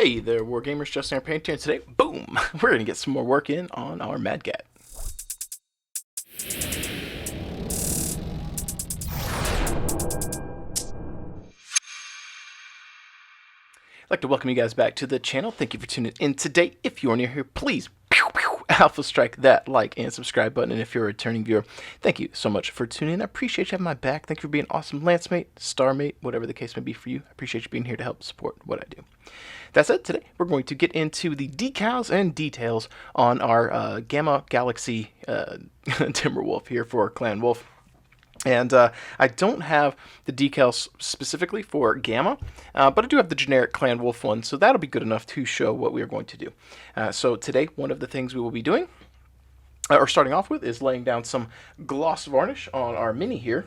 Hey there, Wargamers, Justin here, Painter, and today, boom, we're going to get some more work in on our Mad Cat. I'd like to welcome you guys back to the channel. Thank you for tuning in today. If you are new here, please alpha strike that like and subscribe button. And if you're a returning viewer, thank you so much for tuning in. I appreciate you having my back. Thank you for being an awesome lance mate, star mate, whatever the case may be for you. I appreciate you being here to help support what I do. That said, today we're going to get into the decals and details on our Gamma Galaxy Timberwolf here for Clan Wolf. And I don't have the decals specifically for Gamma, but I do have the generic Clan Wolf one, so that'll be good enough to show what we are going to do. So today, one of the things we will be doing, or starting off with, is laying down some gloss varnish on our mini here.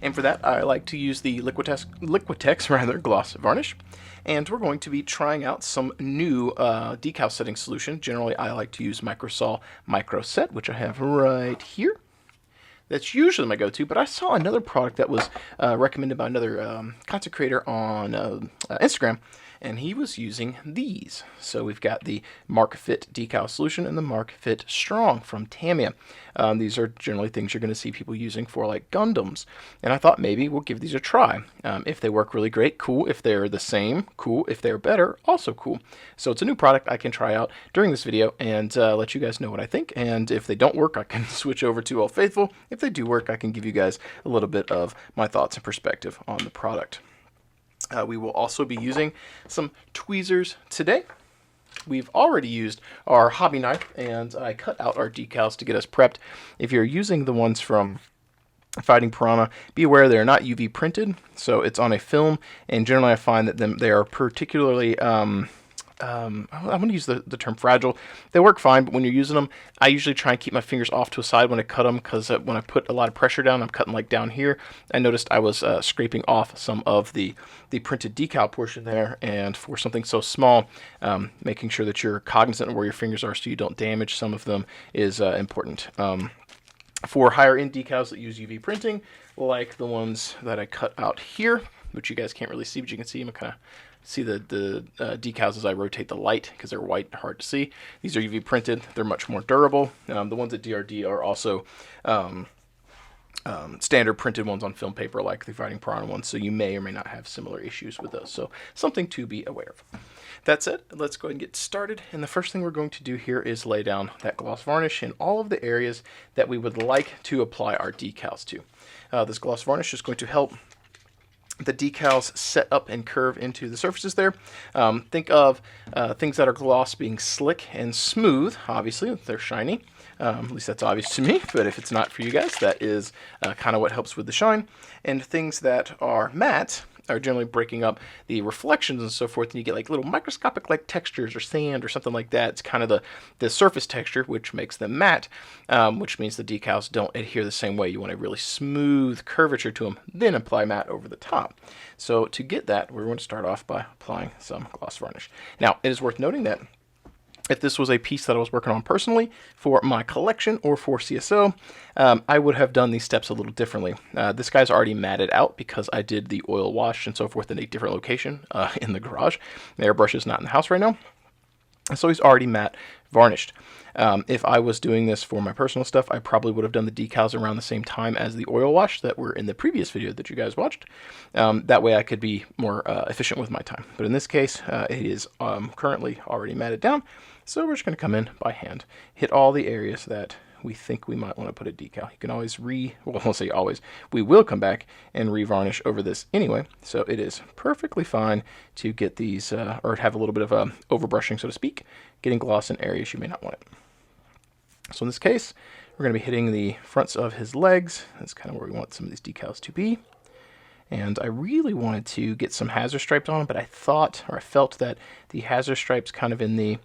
And for that, I like to use the Liquitex gloss varnish. And we're going to be trying out some new decal setting solution. Generally, I like to use Microsol Micro Set, which I have right here. That's usually my go-to, but I saw another product that was recommended by another content creator on Instagram, and he was using these. So we've got the Mark Fit Decal Solution and the Mark Fit Strong from Tamiya. These are generally things you're going to see people using for like Gundams, and I thought maybe we'll give these a try. If they work really great, cool. If they're the same, cool. If they're better, also cool. So it's a new product I can try out during this video and let you guys know what I think, and if they don't work, I can switch over to Old Faithful. If they do work, I can give you guys a little bit of my thoughts and perspective on the product. We will also be using some tweezers today. We've already used our hobby knife, and I cut out our decals to get us prepped. If you're using the ones from Fighting Piranha, be aware they're not UV printed, so it's on a film, and generally I find that they are particularly I'm going to use the term fragile. They work fine, but when you're using them, I usually try and keep my fingers off to a side when I cut them, because when I put a lot of pressure down, I'm cutting like down here. I noticed I was scraping off some of the printed decal portion there, and for something so small, making sure that you're cognizant of where your fingers are so you don't damage some of them is important. For higher end decals that use UV printing, like the ones that I cut out here, which you guys can't really see, but you can see them kind of see the decals as I rotate the light because they're white and hard to see. These are UV printed. They're much more durable. The ones at DRD are also standard printed ones on film paper like the Fighting Piranha ones, so you may or may not have similar issues with those. So something to be aware of. That said, let's go ahead and get started. And the first thing we're going to do here is lay down that gloss varnish in all of the areas that we would like to apply our decals to. This gloss varnish is going to help the decals set up and curve into the surfaces there. Think of things that are gloss being slick and smooth. Obviously, they're shiny. At least that's obvious to me, but if it's not for you guys, that is kind of what helps with the shine. And things that are matte are generally breaking up the reflections and so forth, and you get like little microscopic like textures or sand or something like that. It's kind of the surface texture, which makes them matte, which means the decals don't adhere the same way. You want a really smooth curvature to them, then apply matte over the top. So to get that, we're going to start off by applying some gloss varnish. Now, it is worth noting that if this was a piece that I was working on personally for my collection or for CSO, I would have done these steps a little differently. This guy's already matted out because I did the oil wash and so forth in a different location in the garage. The airbrush is not in the house right now, so he's already matte varnished. If I was doing this for my personal stuff, I probably would have done the decals around the same time as the oil wash that were in the previous video that you guys watched. That way I could be more efficient with my time. But in this case, it is currently already matted down, so we're just going to come in by hand, hit all the areas that we think we might want to put a decal. You can always I'll say always, we will come back and revarnish over this anyway, so it is perfectly fine to get these, or have a little bit of overbrushing, so to speak, getting gloss in areas you may not want it. So in this case, we're going to be hitting the fronts of his legs. That's kind of where we want some of these decals to be. And I really wanted to get some hazard stripes on, but I thought, or I felt that the hazard stripes kind of in the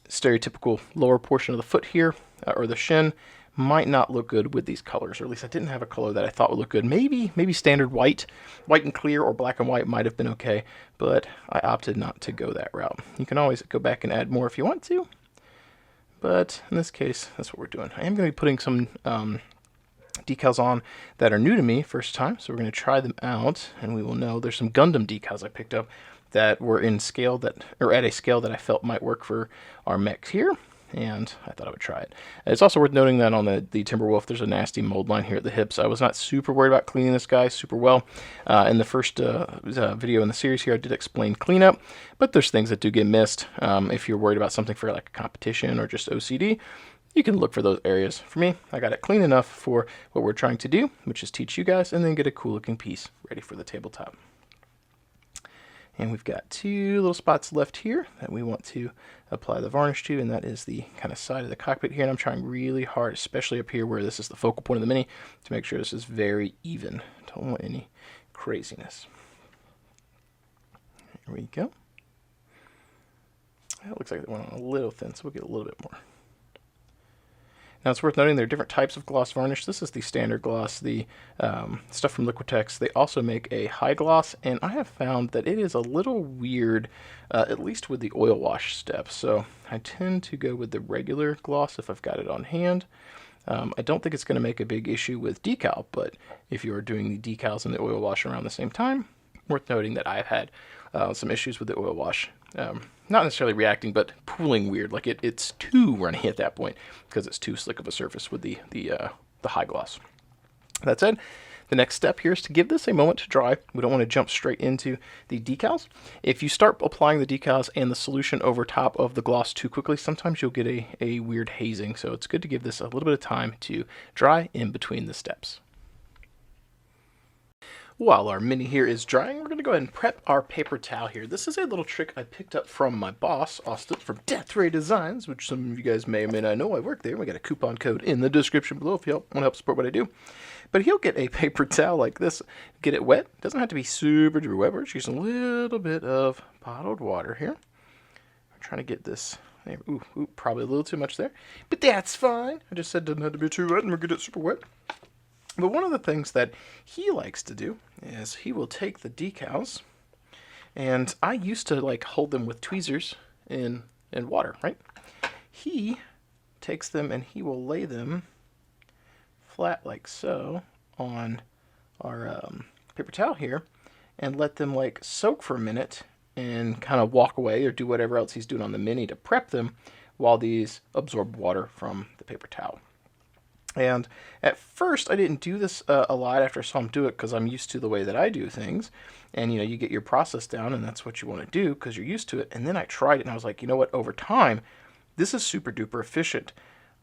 stereotypical lower portion of the foot here, or the shin, might not look good with these colors, or at least I didn't have a color that I thought would look good. Maybe standard white and clear, or black and white might have been okay, but I opted not to go that route. You can always go back and add more if you want to, but in this case, that's what we're doing. I am going to be putting some decals on that are new to me first time, so we're going to try them out, and we will know. There's some Gundam decals I picked up that were in scale or at a scale that I felt might work for our mech here, and I thought I would try it. It's also worth noting that on the Timberwolf, there's a nasty mold line here at the hips. I was not super worried about cleaning this guy super well. In the first video in the series here, I did explain cleanup, but there's things that do get missed. If you're worried about something for like a competition or just OCD, you can look for those areas. For me, I got it clean enough for what we're trying to do, which is teach you guys, and then get a cool looking piece ready for the tabletop. And we've got two little spots left here that we want to apply the varnish to, and that is the kind of side of the cockpit here. And I'm trying really hard, especially up here where this is the focal point of the Mini, to make sure this is very even. Don't want any craziness. Here we go. It looks like it went on a little thin, so we'll get a little bit more. Now it's worth noting there are different types of gloss varnish. This is the standard gloss, the stuff from Liquitex. They also make a high gloss, and I have found that it is a little weird, at least with the oil wash step. So I tend to go with the regular gloss if I've got it on hand. I don't think it's going to make a big issue with decal, but if you are doing the decals and the oil wash around the same time, worth noting that I've had some issues with the oil wash. Not necessarily reacting, but pooling weird. Like it's too runny at that point because it's too slick of a surface with the high gloss. That said, the next step here is to give this a moment to dry. We don't want to jump straight into the decals. If you start applying the decals and the solution over top of the gloss too quickly, sometimes you'll get a weird hazing. So it's good to give this a little bit of time to dry in between the steps. While our Mini here is drying, we're going to go ahead and prep our paper towel here. This is a little trick I picked up from my boss, Austin, from Death Ray Designs, which some of you guys may or may not know I work there. We got a coupon code in the description below if you want to help support what I do. But he'll get a paper towel like this, get it wet. It doesn't have to be super duper wet. We're just using a little bit of bottled water here. We're trying to get this, ooh, probably a little too much there. But that's fine. I just said it doesn't have to be too wet, and we'll get it super wet. But one of the things that he likes to do is he will take the decals, and I used to like hold them with tweezers in water, right? He takes them and he will lay them flat like so on our paper towel here and let them like soak for a minute and kind of walk away or do whatever else he's doing on the Mini to prep them while these absorb water from the paper towel. And at first, I didn't do this a lot after I saw him do it because I'm used to the way that I do things. And, you know, you get your process down and that's what you want to do because you're used to it. And then I tried it and I was like, you know what, over time, this is super duper efficient.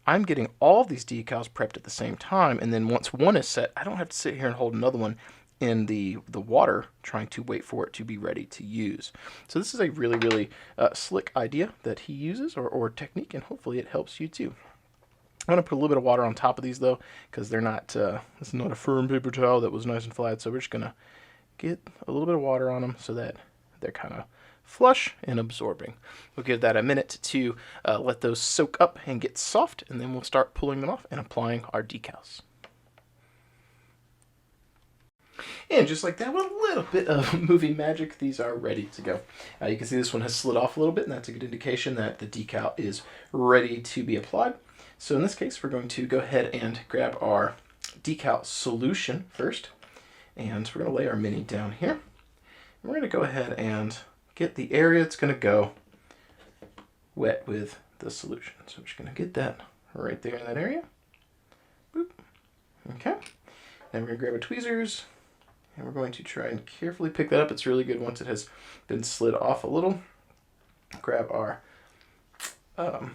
I'm getting all of these decals prepped at the same time. And then once one is set, I don't have to sit here and hold another one in the water trying to wait for it to be ready to use. So this is a really, really slick idea that he uses or technique, and hopefully it helps you too. I'm going to put a little bit of water on top of these though, because they're not, this is not a firm paper towel that was nice and flat, so we're just going to get a little bit of water on them so that they're kind of flush and absorbing. We'll give that a minute to let those soak up and get soft, and then we'll start pulling them off and applying our decals. And just like that, with a little bit of movie magic, these are ready to go. You can see this one has slid off a little bit, and that's a good indication that the decal is ready to be applied. So in this case, we're going to go ahead and grab our decal solution first, and we're going to lay our Mini down here. And we're going to go ahead and get the area it's going to go wet with the solution. So I'm just going to get that right there in that area. Boop. Okay. Then we're going to grab our tweezers, and we're going to try and carefully pick that up. It's really good once it has been slid off a little. Grab our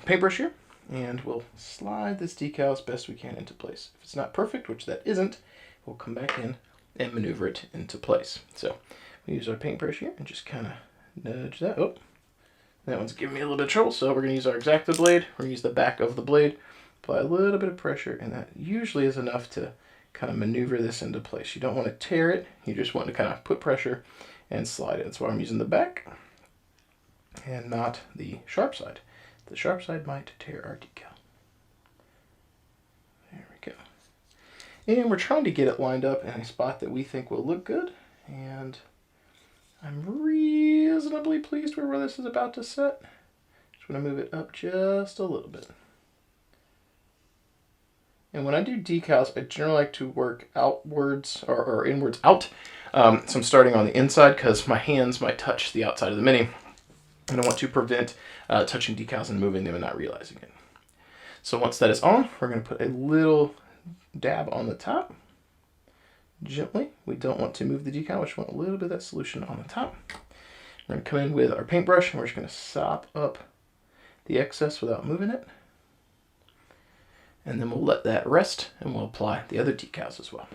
paintbrush here, and we'll slide this decal as best we can into place. If it's not perfect, which that isn't, we'll come back in and maneuver it into place. So we use our paintbrush here and just kind of nudge that. Oh, that one's giving me a little bit of trouble, so we're going to use our X-Acto blade. We're going to use the back of the blade, apply a little bit of pressure, and that usually is enough to kind of maneuver this into place. You don't want to tear it, you just want to kind of put pressure and slide it. That's why I'm using the back and not the sharp side. The sharp side might tear our decal. There we go. And we're trying to get it lined up in a spot that we think will look good. And I'm reasonably pleased where this is about to set. Just want to move it up just a little bit. And when I do decals, I generally like to work outwards or inwards out. So I'm starting on the inside because my hands might touch the outside of the Mini. And I want to prevent touching decals and moving them and not realizing it. So once that is on, we're going to put a little dab on the top. Gently. We don't want to move the decal. We just want a little bit of that solution on the top. We're going to come in with our paintbrush and we're just going to sop up the excess without moving it. And then we'll let that rest and we'll apply the other decals as well.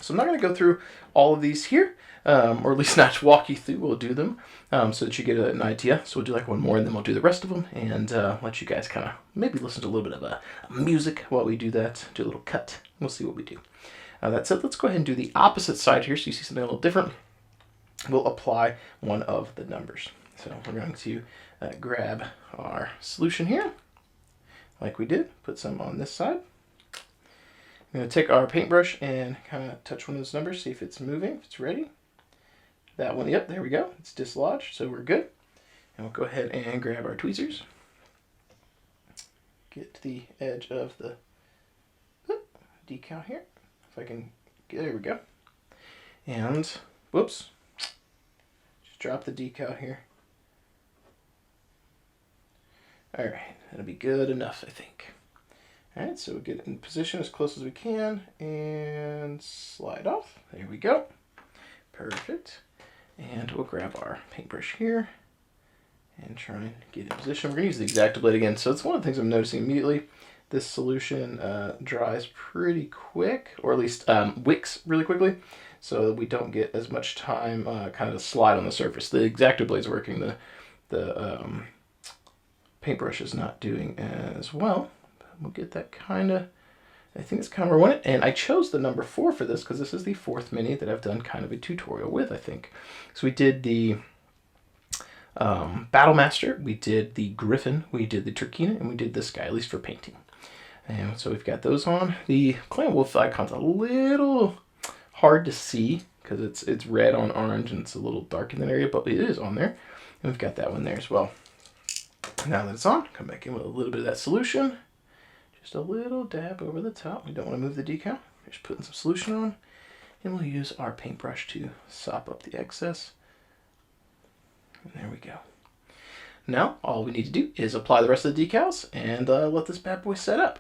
So I'm not going to go through all of these here, or at least not walk you through. We'll do them so that you get an idea. So we'll do like one more and then we'll do the rest of them and let you guys kind of maybe listen to a little bit of music while we do that, do a little cut. We'll see what we do. That said, let's go ahead and do the opposite side here so you see something a little different. We'll apply one of the numbers. So we're going to grab our solution here, like we did, put some on this side. I'm going to take our paintbrush and kind of touch one of those numbers, see if it's moving, if it's ready. That one, yep, there we go. It's dislodged, so we're good. And we'll go ahead and grab our tweezers. Get to the edge of the decal here. If I can, there we go. And, whoops, just drop the decal here. All right, that'll be good enough, I think. All right, so we'll get it in position as close as we can and slide off. There we go. Perfect. And we'll grab our paintbrush here and try and get in position. We're going to use the X-Acto blade again. So it's one of the things I'm noticing immediately. This solution dries pretty quick, or at least wicks really quickly, so that we don't get as much time kind of slide on the surface. The X-Acto blade's working. The paintbrush is not doing as well. But we'll get that kind of, I think it's kind of where I want it. And I chose the number 4 for this because this is the 4th Mini that I've done kind of a tutorial with, I think. So we did the Battlemaster, we did the Griffin, we did the Turkina, and we did this guy, at least for painting. And so we've got those on. The Clan Wolf icon's a little hard to see because it's red on orange and it's a little dark in that area, but it is on there. And we've got that one there as well. Now that it's on, come back in with a little bit of that solution. Just a little dab over the top. We don't want to move the decal. Just putting some solution on. And we'll use our paintbrush to sop up the excess. And there we go. Now, all we need to do is apply the rest of the decals and let this bad boy set up.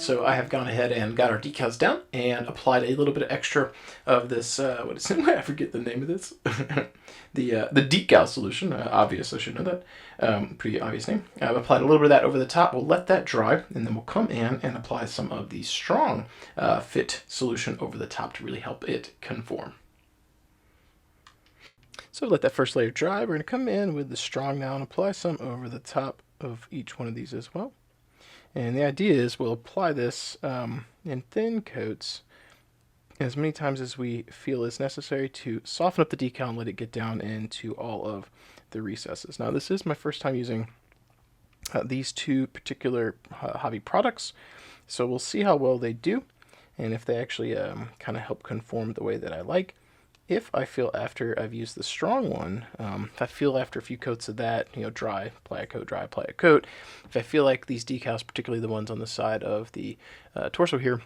so I have gone ahead and got our decals down and applied a little bit of extra of this, what is it? I forget the name of this. the decal solution, obvious, I should know that. Pretty obvious name. I've applied a little bit of that over the top. We'll let that dry, and then we'll come in and apply some of the strong fit solution over the top to really help it conform. So let that first layer dry. We're going to come in with the strong now and apply some over the top of each one of these as well. And the idea is we'll apply this in thin coats as many times as we feel is necessary to soften up the decal and let it get down into all of the recesses. Now, this is my first time using these two particular hobby products, so we'll see how well they do and if they actually kind of help conform the way that I like. If I feel after I've used the strong one, if I feel after a few coats of that, dry, apply a coat, dry, apply a coat, if I feel like these decals, particularly the ones on the side of the torso here,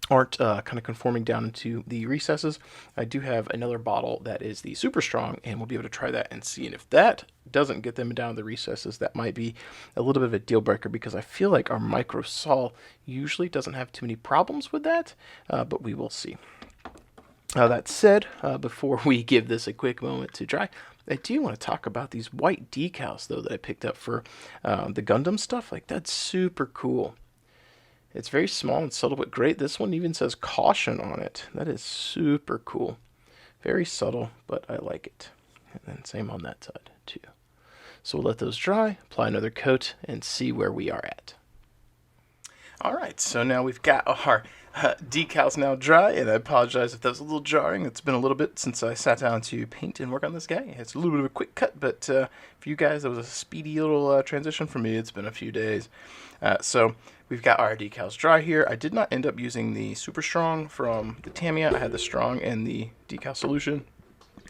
aren't kind of conforming down into the recesses, I do have another bottle that is the super strong, and we'll be able to try that and see. And if that doesn't get them down to the recesses, that might be a little bit of a deal breaker, because I feel like our micro saw usually doesn't have too many problems with that, but we will see. That said, before we give this a quick moment to dry, I do want to talk about these white decals, though, that I picked up for the Gundam stuff. Like, that's super cool. It's very small and subtle, but great. This one even says caution on it. That is super cool. Very subtle, but I like it. And then same on that side, too. So we'll let those dry, apply another coat, and see where we are at. All right, so now we've got our decals now dry, and I apologize if that was a little jarring. It's been a little bit since I sat down to paint and work on this guy. It's a little bit of a quick cut, but for you guys, it was a speedy little transition. For me, it's been a few days. So we've got our decals dry here. I did not end up using the Super Strong from the Tamiya. I had the Strong and the decal solution.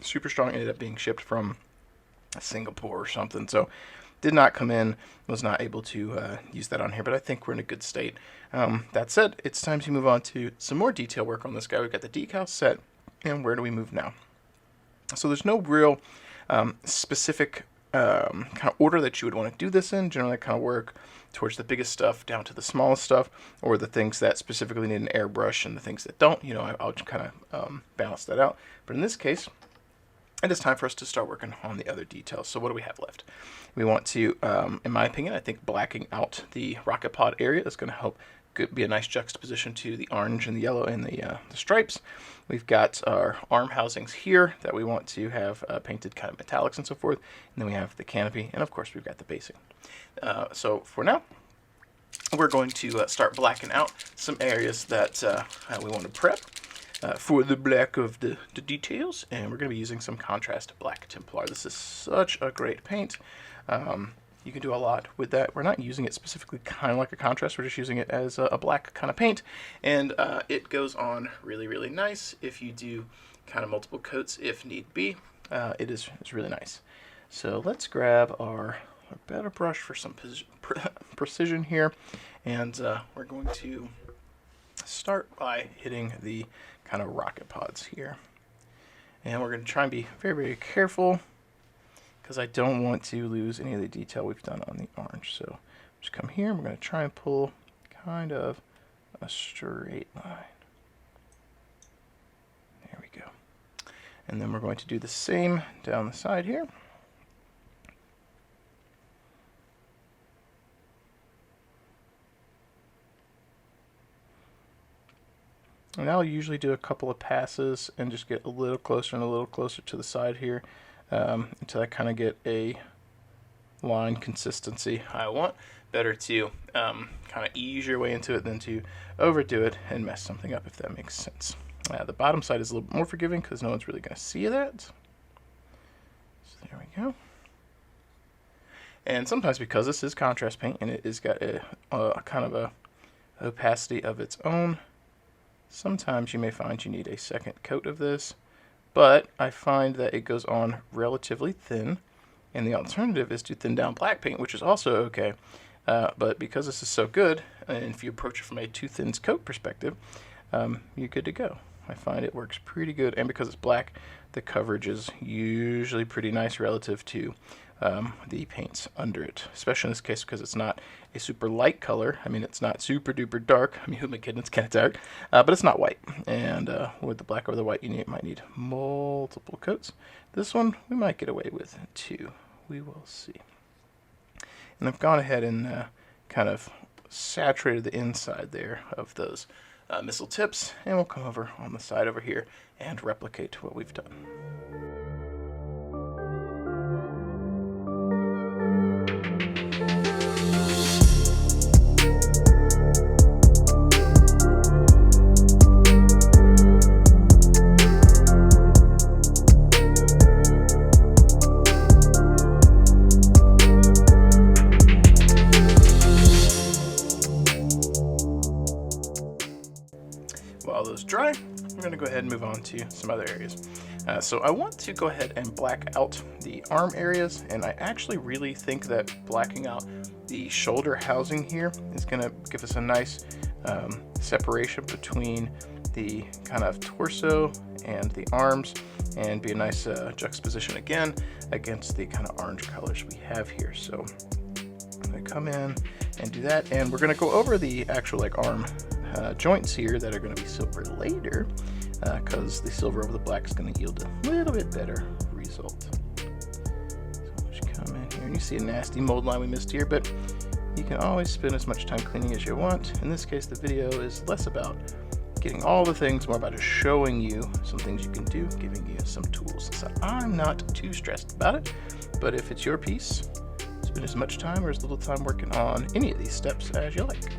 Super Strong ended up being shipped from Singapore or something, so did not come in, was not able to use that on here, but I think we're in a good state. That said, it's time to move on to some more detail work on this guy. We've got the decal set, and where do we move now? So there's no real specific kind of order that you would want to do this in. Generally, I kind of work towards the biggest stuff down to the smallest stuff, or the things that specifically need an airbrush and the things that don't. I'll kind of balance that out. But in this case, it is time for us to start working on the other details. So what do we have left? We want to, in my opinion, I think blacking out the rocket pod area is going to help be a nice juxtaposition to the orange and the yellow and the stripes. We've got our arm housings here that we want to have painted kind of metallics and so forth. And then we have the canopy, and of course we've got the basing. So for now, we're going to start blacking out some areas that we want to prep for the black of the details, and we're going to be using some contrast black Templar. This is such a great paint. You can do a lot with that. We're not using it specifically kind of like a contrast, we're just using it as a black kind of paint, and it goes on really, really nice if you do kind of multiple coats if need be. It's really nice. So let's grab our better brush for some precision here, and we're going to start by hitting the kind of rocket pods here. And we're going to try and be very, very careful, because I don't want to lose any of the detail we've done on the orange. So just come here, and we're going to try and pull kind of a straight line. There we go. And then we're going to do the same down the side here. And I'll usually do a couple of passes and just get a little closer and a little closer to the side here until I kind of get a line consistency I want. Better to kind of ease your way into it than to overdo it and mess something up, if that makes sense. The bottom side is a little more forgiving because no one's really going to see that. So there we go. And sometimes, because this is contrast paint and it has got a kind of a opacity of its own, sometimes you may find you need a second coat of this, but I find that it goes on relatively thin, and the alternative is to thin down black paint, which is also okay, but because this is so good, and if you approach it from a too thin coat perspective, you're good to go. I find it works pretty good, and because it's black, the coverage is usually pretty nice relative to the paints under it, especially in this case because it's not a super light color. I mean, it's not super duper dark. I mean, who am I kidding? It's kind of dark, but it's not white. And with the black over the white, might need multiple coats. This one we might get away with 2. We will see. And I've gone ahead and kind of saturated the inside there of those missile tips, and we'll come over on the side over here and replicate what we've done. While those dry, we're going to go ahead and move on to some other areas. So I want to go ahead and black out the arm areas, and I actually really think that blacking out the shoulder housing here is going to give us a nice separation between the kind of torso and the arms, and be a nice juxtaposition again against the kind of orange colors we have here. So I'm going to come in and do that, and we're going to go over the actual arm joints here that are going to be silver later, because the silver over the black is going to yield a little bit better result. So just come in here, and you see a nasty mold line we missed here, but you can always spend as much time cleaning as you want. In this case, the video is less about getting all the things, more about just showing you some things you can do, giving you some tools. So I'm not too stressed about it, but if it's your piece, spend as much time or as little time working on any of these steps as you like.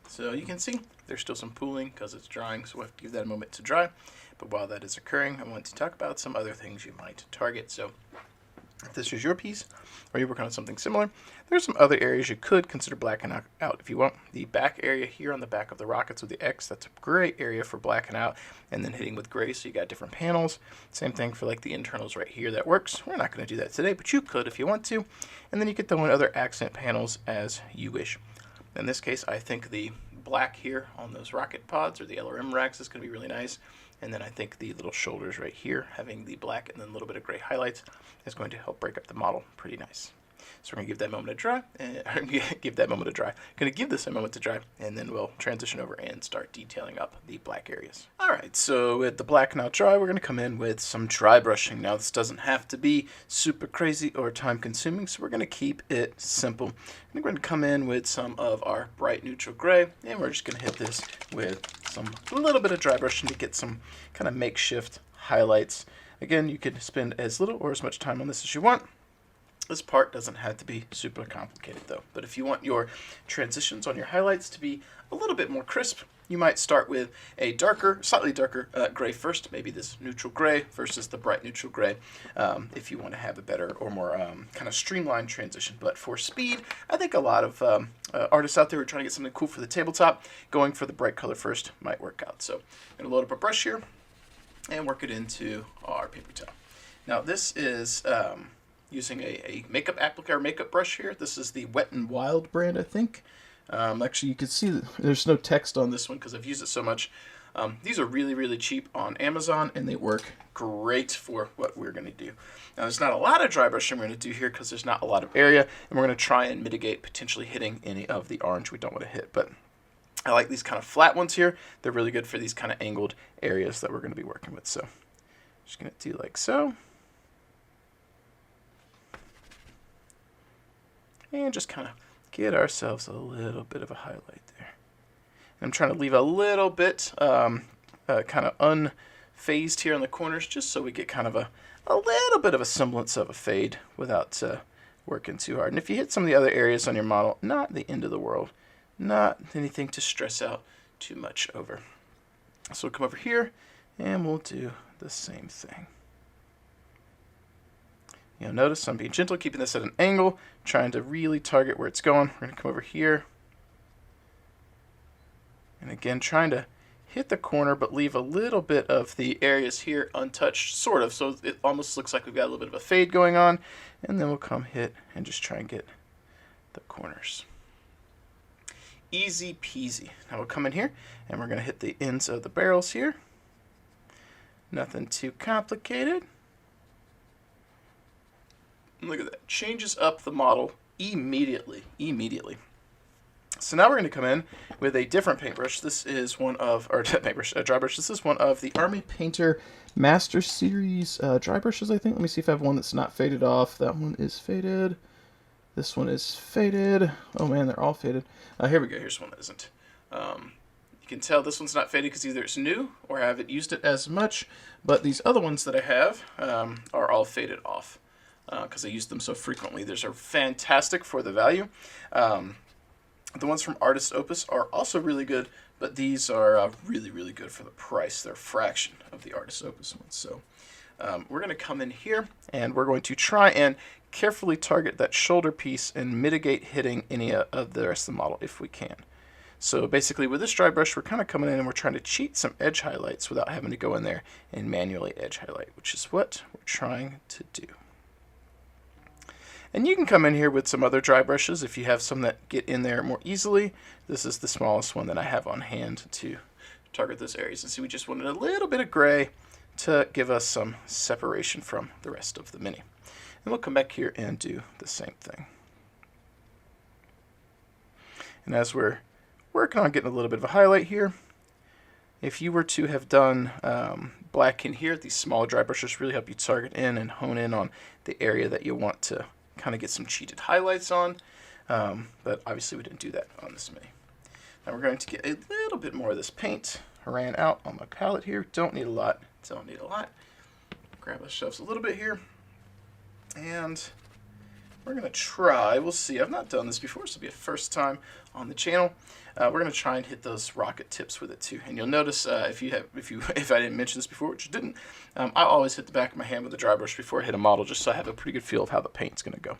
So you can see there's still some pooling because it's drying, so we'll have to give that a moment to dry. But while that is occurring, I want to talk about some other things you might target. So if this is your piece, or you're working on something similar, there's some other areas you could consider blacking out if you want. The back area here on the back of the rockets with the X, that's a great area for blacking out and then hitting with gray, so you got different panels. Same thing for like the internals right here, that works. We're not going to do that today, but you could if you want to. And then you get throw in other accent panels as you wish. In this case, I think the black here on those rocket pods or the LRM racks is going to be really nice. And then I think the little shoulders right here, having the black and then a little bit of gray highlights, is going to help break up the model pretty nice. So we're going to give that moment to dry. Going to give this a moment to dry, and then we'll transition over and start detailing up the black areas. All right, so with the black now dry, we're going to come in with some dry brushing. Now this doesn't have to be super crazy or time consuming, so we're going to keep it simple. And we're going to come in with some of our bright neutral gray, and we're just going to hit this with a little bit of dry brushing to get some kind of makeshift highlights. Again, you can spend as little or as much time on this as you want. This part doesn't have to be super complicated though, but if you want your transitions on your highlights to be a little bit more crisp, you might start with a darker, slightly darker gray first, maybe this neutral gray versus the bright neutral gray, if you want to have a better or more kind of streamlined transition. But for speed, I think a lot of artists out there who are trying to get something cool for the tabletop, going for the bright color first might work out. So I'm going to load up a brush here and work it into our paper towel. Now this is using a makeup applicator or makeup brush here. This is the Wet n Wild brand, I think. Actually, you can see that there's no text on this one because I've used it so much. These are really, really cheap on Amazon, and they work great for what we're going to do. Now, there's not a lot of dry brushing we're going to do here because there's not a lot of area, and we're going to try and mitigate potentially hitting any of the orange we don't want to hit. But I like these kind of flat ones here. They're really good for these kind of angled areas that we're going to be working with. So just going to do like so. And just kind of get ourselves a little bit of a highlight there. And I'm trying to leave a little bit kind of unfazed here on the corners, just so we get kind of a little bit of a semblance of a fade without working too hard. And if you hit some of the other areas on your model, not the end of the world. Not anything to stress out too much over. So we'll come over here and we'll do the same thing. You'll notice I'm being gentle, keeping this at an angle, trying to really target where it's going. We're going to come over here. And again, trying to hit the corner, but leave a little bit of the areas here untouched, sort of. So it almost looks like we've got a little bit of a fade going on. And then we'll come hit and just try and get the corners. Easy peasy. Now we'll come in here and we're going to hit the ends of the barrels here. Nothing too complicated. Look at that. Changes up the model immediately. So now we're going to come in with a different paintbrush. This is one of, or dry brush. This is one of the Army Painter Master Series dry brushes, I think. Let me see if I have one that's not faded off. That one is faded. This one is faded. Oh man, they're all faded. Here we go. Here's one that isn't. You can tell this one's not faded because either it's new or I haven't used it as much. But these other ones that I have are all faded off because I use them so frequently. These are fantastic for the value. The ones from Artist Opus are also really good, but these are really, really good for the price. They're a fraction of the Artist Opus ones. So we're going to come in here and we're going to try and carefully target that shoulder piece and mitigate hitting any of the rest of the model if we can. So basically with this dry brush, we're kind of coming in and we're trying to cheat some edge highlights without having to go in there and manually edge highlight, which is what we're trying to do. And you can come in here with some other dry brushes if you have some that get in there more easily. This is the smallest one that I have on hand to target those areas. And see, we just wanted a little bit of gray to give us some separation from the rest of the mini. And we'll come back here and do the same thing. And as we're working on getting a little bit of a highlight here, if you were to have done black in here, these small dry brushes really help you target in and hone in on the area that you want to kind of get some cheated highlights on. But obviously we didn't do that on this mini. Now we're going to get a little bit more of this paint. I ran out on my palette here. Don't need a lot. Grab ourselves a little bit here. And we're going to try, we'll see, I've not done this before, so it'll be a first time on the channel. We're going to try and hit those rocket tips with it too. And you'll notice if I didn't mention this before, which I didn't, I always hit the back of my hand with a dry brush before I hit a model, just so I have a pretty good feel of how the paint's going to go.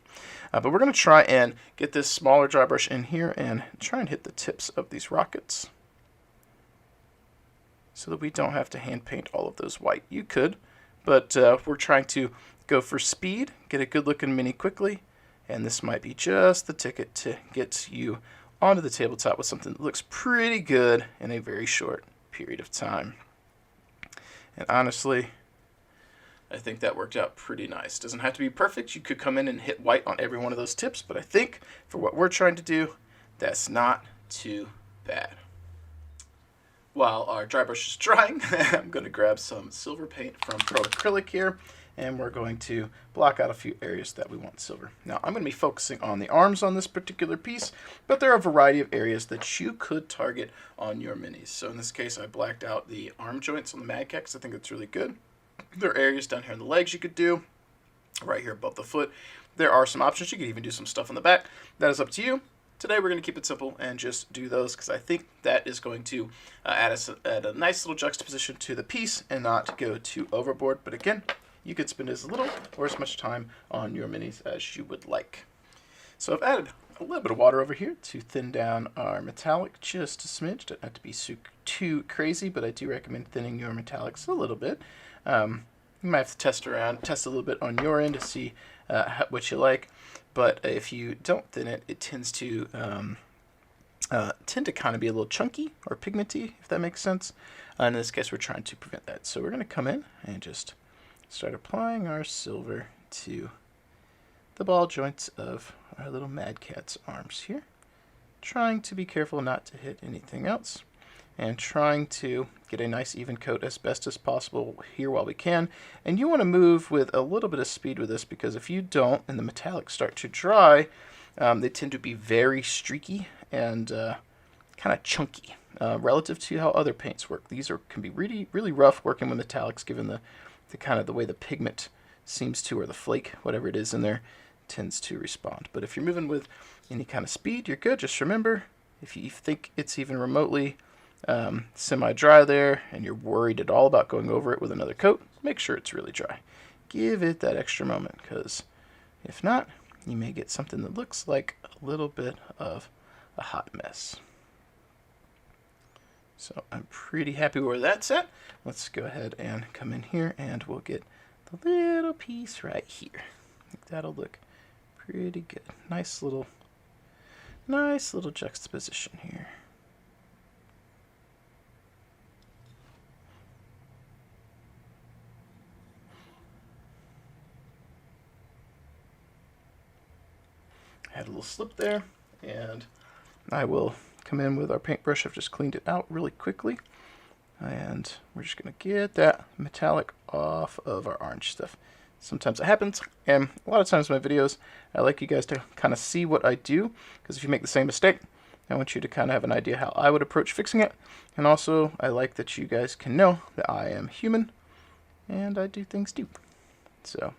But we're going to try and get this smaller dry brush in here and try and hit the tips of these rockets so that we don't have to hand paint all of those white. You could, but we're trying to go for speed, get a good looking mini quickly, and this might be just the ticket to get you onto the tabletop with something that looks pretty good in a very short period of time. And honestly, I think that worked out pretty nice. Doesn't have to be perfect. You could come in and hit white on every one of those tips, but I think for what we're trying to do, that's not too bad. While our dry brush is drying, I'm going to grab some silver paint from Pro Acrylic here, and we're going to block out a few areas that we want silver. Now, I'm going to be focusing on the arms on this particular piece, but there are a variety of areas that you could target on your minis. So in this case, I blacked out the arm joints on the Mad Cat because I think that's really good. There are areas down here in the legs you could do, right here above the foot. There are some options. You could even do some stuff on the back. That is up to you. Today we're going to keep it simple and just do those because I think that is going to add a nice little juxtaposition to the piece and not go too overboard. But again, you could spend as little or as much time on your minis as you would like. So I've added a little bit of water over here to thin down our metallic just a smidge. Doesn't have to be too crazy, but I do recommend thinning your metallics a little bit. You might have to test a little bit on your end to see what you like. But if you don't thin it, it tends to kind of be a little chunky or pigmenty, if that makes sense. In this case, we're trying to prevent that. So we're going to come in and just start applying our silver to the ball joints of our little Mad Cat's arms here. trying to be careful not to hit anything else, and trying to get a nice even coat as best as possible here while we can. And you want to move with a little bit of speed with this, because if you don't and the metallics start to dry, they tend to be very streaky and kind of chunky relative to how other paints work. These can be really rough working with metallics, given the kind of the way the pigment seems to, or the flake, whatever it is in there, tends to respond. But if you're moving with any kind of speed, you're good. Just remember, if you think it's even remotely semi-dry there and you're worried at all about going over it with another coat, make sure it's really dry. Give it that extra moment, because if not, you may get something that looks like a little bit of a hot mess. So I'm pretty happy where that's at. Let's go ahead and come in here and we'll get the little piece right here. I think that'll look pretty good. Nice little juxtaposition here. Had a little slip there, and I will come in with our paintbrush. I've just cleaned it out really quickly, and we're just going to get that metallic off of our orange stuff. Sometimes it happens, and a lot of times in my videos I like you guys to kind of see what I do, because if you make the same mistake, I want you to kind of have an idea how I would approach fixing it. And also I like that you guys can know that I am human and I do things too. So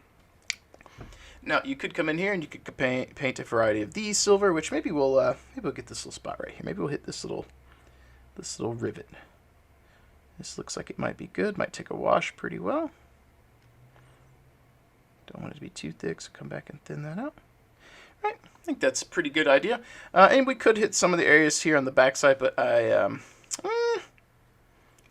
now you could come in here and you could paint a variety of these silver, which maybe we'll get this little spot right here. Maybe we'll hit this little rivet. This looks like it might be good. Might take a wash pretty well. Don't want it to be too thick, so come back and thin that out. Right, I think that's a pretty good idea. And we could hit some of the areas here on the backside, but do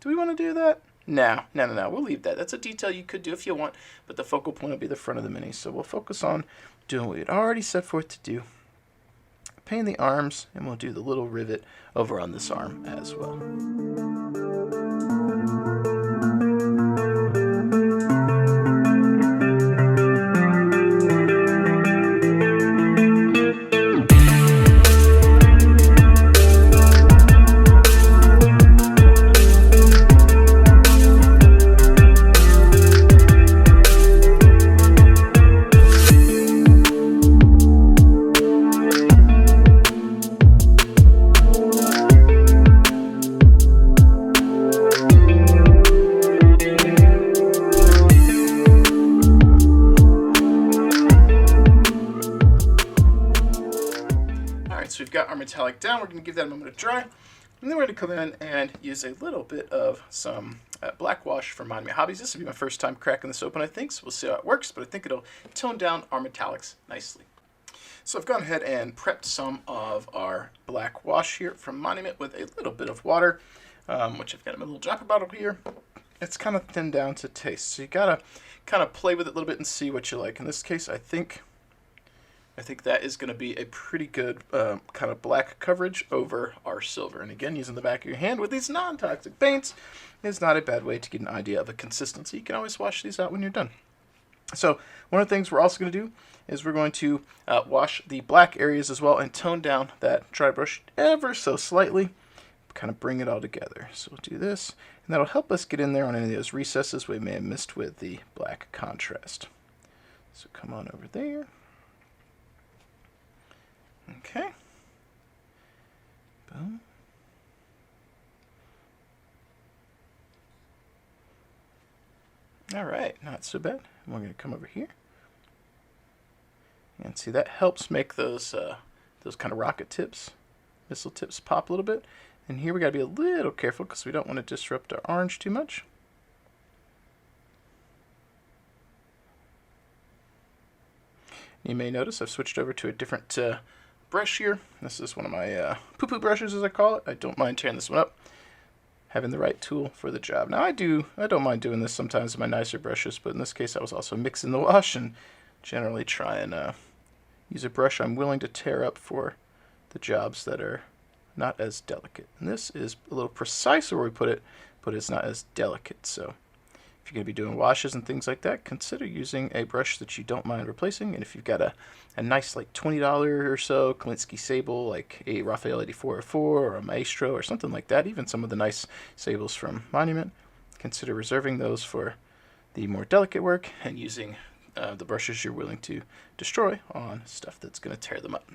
we want to do that? No. We'll leave that. That's a detail you could do if you want, but the focal point will be the front of the Mini. So we'll focus on doing what we had already set forth to do. Paint the arms, and we'll do the little rivet over on this arm as well. So we've got our metallic down. We're going to give that a moment to dry. And then we're going to come in and use a little bit of some black wash from Mind Me Hobbies. This will be my first time cracking this open, I think, so we'll see how it works, but I think it'll tone down our metallics nicely. So I've gone ahead and prepped some of our black wash here from Monument with a little bit of water, which I've got in my little dropper bottle here. It's kind of thinned down to taste, so you got to kind of play with it a little bit and see what you like. In this case, I think that is going to be a pretty good kind of black coverage over our silver. And again, using the back of your hand with these non-toxic paints is not a bad way to get an idea of a consistency. You can always wash these out when you're done. So one of the things we're also going to do is we're going to wash the black areas as well and tone down that dry brush ever so slightly, kind of bring it all together. So we'll do this, and that'll help us get in there on any of those recesses we may have missed with the black contrast. So come on over there. Okay. Boom. All right, not so bad. And we're going to come over here. And see, that helps make those kind of rocket tips, missile tips pop a little bit. And here we got to be a little careful because we don't want to disrupt our orange too much. You may notice I've switched over to a different brush here. This is one of my poo-poo brushes, as I call it. I don't mind tearing this one up, having the right tool for the job. Now I don't mind doing this sometimes with my nicer brushes, but in this case I was also mixing the wash and generally try and use a brush I'm willing to tear up for the jobs that are not as delicate. And this is a little precise where we put it, but it's not as delicate. So If you're going to be doing washes and things like that, consider using a brush that you don't mind replacing. And if you've got a nice like $20 or so Kolinsky sable, like a Raphael 8404 or a Maestro or something like that, even some of the nice sables from Monument, consider reserving those for the more delicate work and using the brushes you're willing to destroy on stuff that's going to tear them up.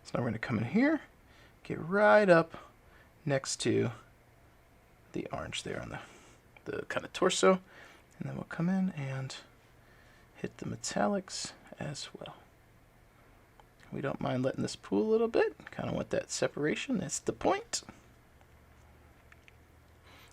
So now we're going to come in here, get right up next to the orange there on the kind of torso, and then we'll come in and hit the metallics as well. We don't mind letting this pool a little bit, kind of want that separation, that's the point.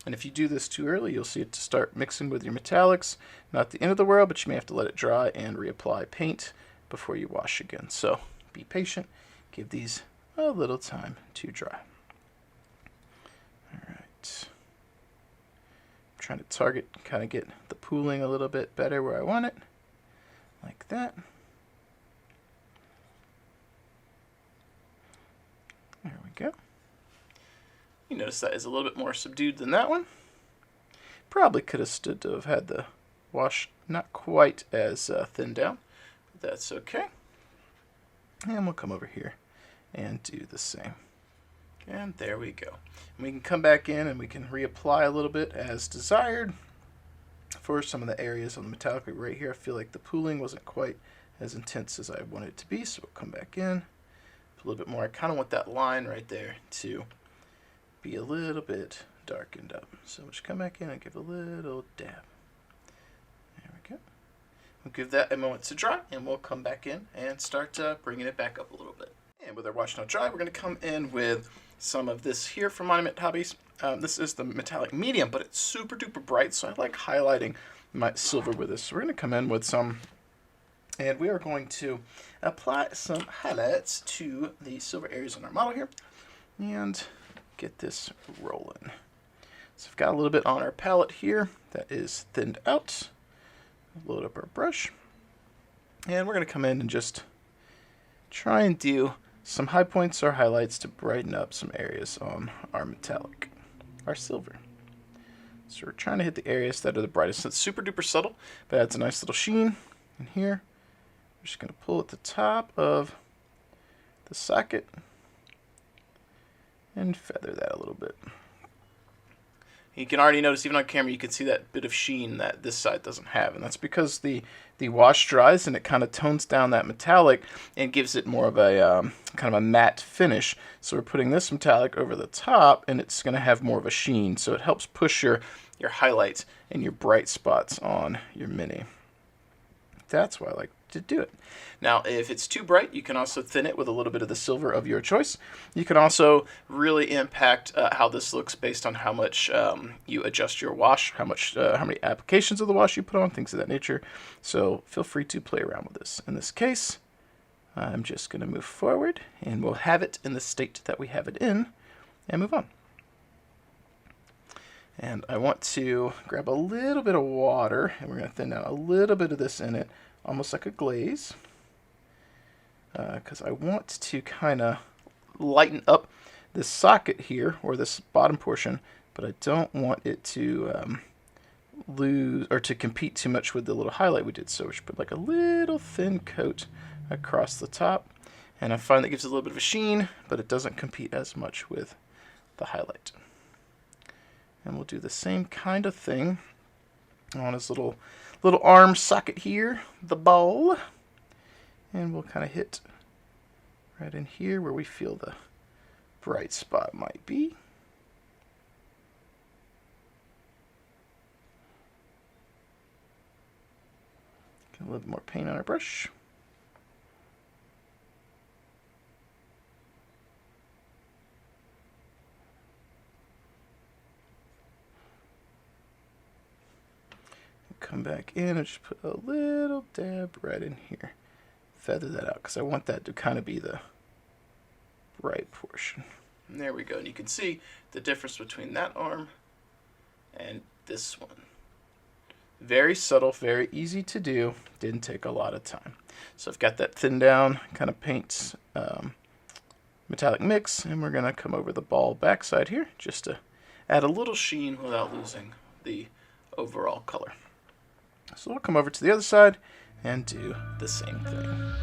And if you do this too early, you'll see it to start mixing with your metallics. Not the end of the world, but you may have to let it dry and reapply paint before you wash again. So be patient, give these a little time to dry. All right. Trying to target, kind of get the pooling a little bit better where I want it, like that. There we go. You notice that is a little bit more subdued than that one. Probably could have stood to have had the wash not quite as thinned down, but that's okay. And we'll come over here and do the same. And there we go. And we can come back in and we can reapply a little bit as desired for some of the areas on the metallic right here. I feel like the pooling wasn't quite as intense as I wanted it to be, so we'll come back in a little bit more. I kind of want that line right there to be a little bit darkened up. So we'll just come back in and give a little dab. There we go. We'll give that a moment to dry, and we'll come back in and start bringing it back up a little bit. And with our wash now dry, we're going to come in with some of this here from Monument Hobbies. This is the metallic medium, but it's super duper bright, so I like highlighting my silver with this. So we're going to come in with some, and we are going to apply some highlights to the silver areas on our model here, and get this rolling. So I've got a little bit on our palette here that is thinned out. Load up our brush, and we're going to come in and just try and do some high points or highlights to brighten up some areas on our metallic, our silver. So we're trying to hit the areas that are the brightest. It's super duper subtle, but adds a nice little sheen in here. We're just going to pull at the top of the socket and feather that a little bit. You can already notice, even on camera, you can see that bit of sheen that this side doesn't have. And that's because the wash dries and it kind of tones down that metallic and gives it more of a kind of a matte finish. So we're putting this metallic over the top, and it's going to have more of a sheen. So it helps push your highlights and your bright spots on your mini. That's why I like to do it. Now, if it's too bright, you can also thin it with a little bit of the silver of your choice. You can also really impact how this looks based on how much you adjust your wash, how many applications of the wash you put on, things of that nature. So feel free to play around with this. In this case, I'm just going to move forward, and we'll have it in the state that we have it in, and move on. And I want to grab a little bit of water, and we're going to thin out a little bit of this in it, almost like a glaze, because I want to kind of lighten up this socket here, or this bottom portion, but I don't want it to lose or to compete too much with the little highlight we did. So we should put like a little thin coat across the top, and I find that gives it a little bit of a sheen, but it doesn't compete as much with the highlight. And we'll do the same kind of thing on his little arm socket here, the ball. And we'll kind of hit right in here where we feel the bright spot might be. Get a little more paint on our brush. Come back in and just put a little dab right in here. Feather that out because I want that to kind of be the bright portion. And there we go. And you can see the difference between that arm and this one. Very subtle, very easy to do. Didn't take a lot of time. So I've got that thinned down kind of paint metallic mix, and we're going to come over the ball backside here just to add a little sheen without losing the overall color. So we'll come over to the other side and do the same thing.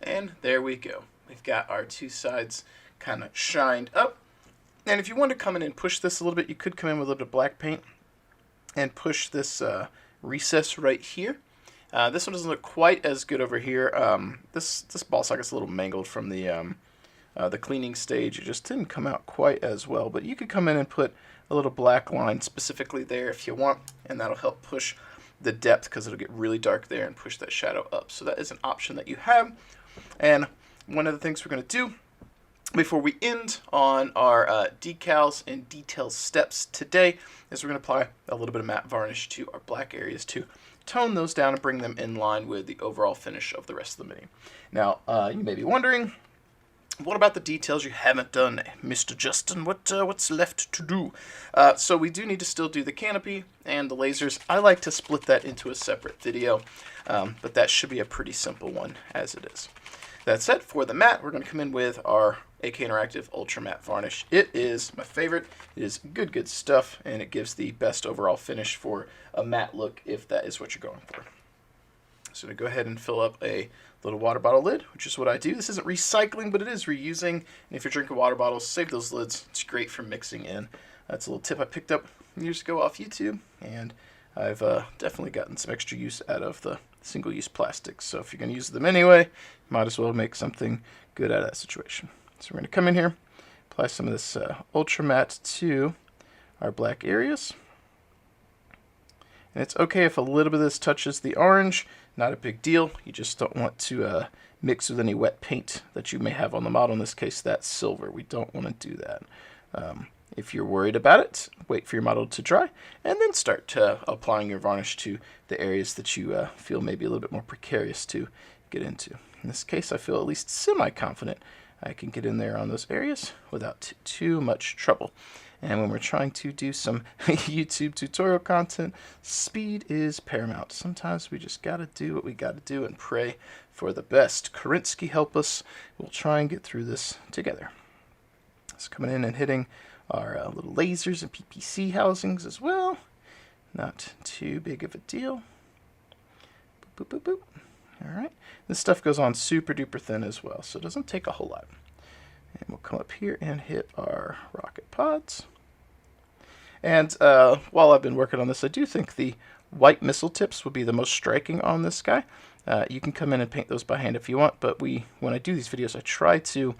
And there we go. We've got our two sides kind of shined up. And if you want to come in and push this a little bit, you could come in with a little bit of black paint and push this recess right here. This one doesn't look quite as good over here. This ball socket's a little mangled from the cleaning stage. It just didn't come out quite as well. But you could come in and put a little black line specifically there if you want, and that'll help push the depth because it'll get really dark there and push that shadow up. So that is an option that you have. And one of the things we're going to do before we end on our decals and detail steps today is we're going to apply a little bit of matte varnish to our black areas to tone those down and bring them in line with the overall finish of the rest of the mini. Now, you may be wondering, what about the details you haven't done, Mr. Justin? What's left to do? So we do need to still do the canopy and the lasers. I like to split that into a separate video, but that should be a pretty simple one as it is. That said, for the matte, we're going to come in with our AK Interactive Ultra Matte Varnish. It is my favorite. It is good stuff, and it gives the best overall finish for a matte look if that is what you're going for. So I'm going to go ahead and fill up a little water bottle lid, which is what I do. This isn't recycling, but it is reusing. And if you're drinking water bottles, save those lids. It's great for mixing in. That's a little tip I picked up years ago off YouTube, and I've definitely gotten some extra use out of the single-use plastics. So if you're going to use them anyway, might as well make something good out of that situation. So we're going to come in here, apply some of this Ultra Matte to our black areas. And it's okay if a little bit of this touches the orange, not a big deal. You just don't want to mix with any wet paint that you may have on the model. In this case, that's silver. We don't want to do that. If you're worried about it, wait for your model to dry, and then start applying your varnish to the areas that you feel maybe a little bit more precarious to get into. In this case, I feel at least semi-confident I can get in there on those areas without too much trouble. And when we're trying to do some YouTube tutorial content, speed is paramount. Sometimes we just gotta do what we gotta do and pray for the best. Karinsky, help us. We'll try and get through this together. So coming in and hitting our little lasers and PPC housings as well. Not too big of a deal. Boop, boop, boop, boop. All right. This stuff goes on super duper thin as well, so it doesn't take a whole lot. And we'll come up here and hit our rocket pods. And while I've been working on this, I do think the white missile tips would be the most striking on this guy. You can come in and paint those by hand if you want, but when I do these videos, I try to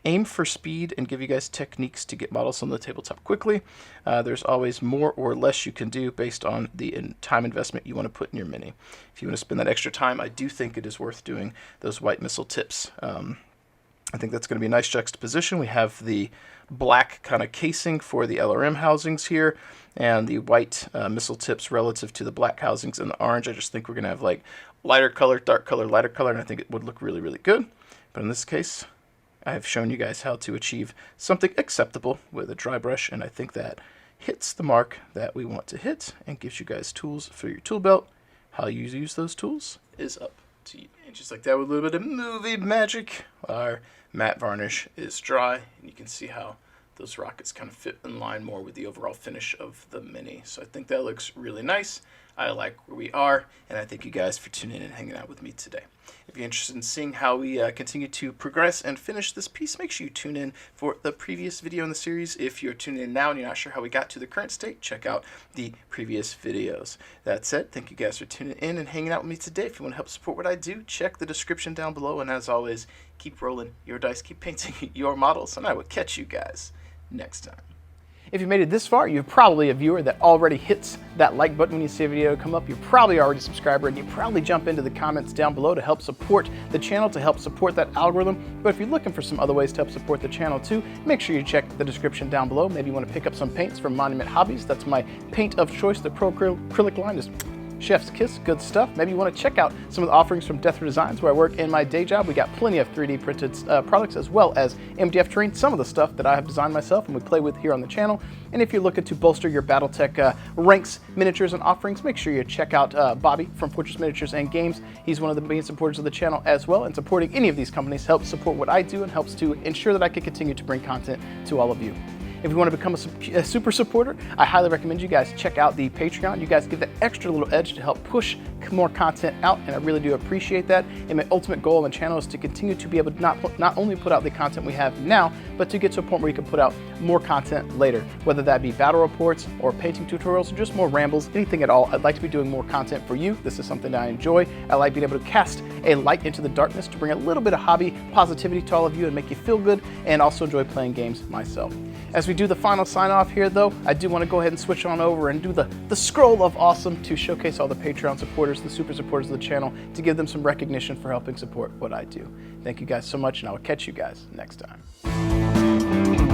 aim for speed and give you guys techniques to get models on the tabletop quickly. There's always more or less you can do based on the time investment you want to put in your mini. If you want to spend that extra time, I do think it is worth doing those white missile tips. I think that's going to be a nice juxtaposition. We have the black kind of casing for the LRM housings here, and the white missile tips relative to the black housings and the orange. I just think we're going to have like lighter color, dark color, lighter color, and I think it would look really good. But in this case, I have shown you guys how to achieve something acceptable with a dry brush, and I think that hits the mark that we want to hit and gives you guys tools for your tool belt. How you use those tools is up to you. And just like that, with a little bit of movie magic, our matte varnish is dry, and you can see how those rockets kind of fit in line more with the overall finish of the mini. So I think that looks really nice. I like where we are, and I thank you guys for tuning in and hanging out with me today. If you're interested in seeing how we continue to progress and finish this piece, make sure you tune in for the previous video in the series. If you're tuning in now and you're not sure how we got to the current state, check out the previous videos. That said, thank you guys for tuning in and hanging out with me today. If you want to help support what I do, check the description down below. And as always, keep rolling your dice, keep painting your models, and I will catch you guys next time. If you made it this far, you're probably a viewer that already hits that like button when you see a video come up. You're probably already a subscriber, and you probably jump into the comments down below to help support the channel, to help support that algorithm. But if you're looking for some other ways to help support the channel too, make sure you check the description down below. Maybe you want to pick up some paints from Monument Hobbies. That's my paint of choice. The Pro Acrylic line is chef's kiss, good stuff. Maybe you want to check out some of the offerings from Death Designs, where I work in my day job. We got plenty of 3D printed products, as well as MDF terrain, some of the stuff that I have designed myself and we play with here on the channel. And if you're looking to bolster your Battletech ranks, miniatures, and offerings, make sure you check out Bobby from Fortress Miniatures and Games. He's one of the main supporters of the channel as well, and supporting any of these companies helps support what I do and helps to ensure that I can continue to bring content to all of you. If you want to become a super supporter, I highly recommend you guys check out the Patreon. You guys give that extra little edge to help push more content out, and I really do appreciate that. And my ultimate goal on the channel is to continue to be able to not only put out the content we have now, but to get to a point where we can put out more content later, whether that be battle reports or painting tutorials or just more rambles, anything at all. I'd like to be doing more content for you. This is something that I enjoy. I like being able to cast a light into the darkness to bring a little bit of hobby positivity to all of you and make you feel good, and also enjoy playing games myself. As we do the final sign off here though, I do want to go ahead and switch on over and do the scroll of awesome to showcase all the Patreon supporters, the super supporters of the channel, to give them some recognition for helping support what I do. Thank you guys so much, and I will catch you guys next time.